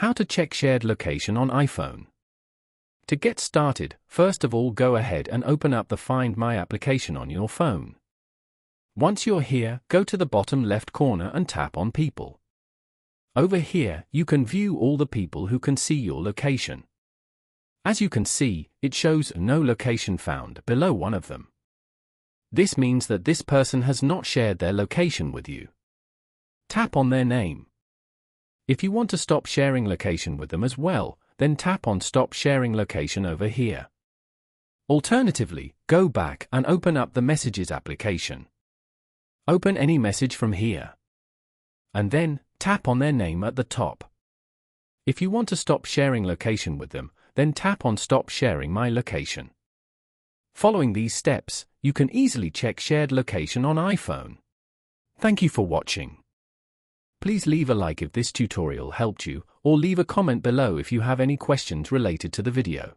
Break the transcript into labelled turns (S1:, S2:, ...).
S1: How to check shared location on iPhone. To get started, first of all go ahead and open up the Find My application on your phone. Once you're here, go to the bottom left corner and tap on People. Over here, you can view all the people who can see your location. As you can see, it shows No Location Found below one of them. This means that this person has not shared their location with you. Tap on their name. If you want to stop sharing location with them as well, then tap on Stop Sharing Location over here. Alternatively, go back and open up the Messages application. Open any message from here. And then, tap on their name at the top. If you want to stop sharing location with them, then tap on Stop Sharing My Location. Following these steps, you can easily check shared location on iPhone. Thank you for watching. Please leave a like if this tutorial helped you, or leave a comment below if you have any questions related to the video.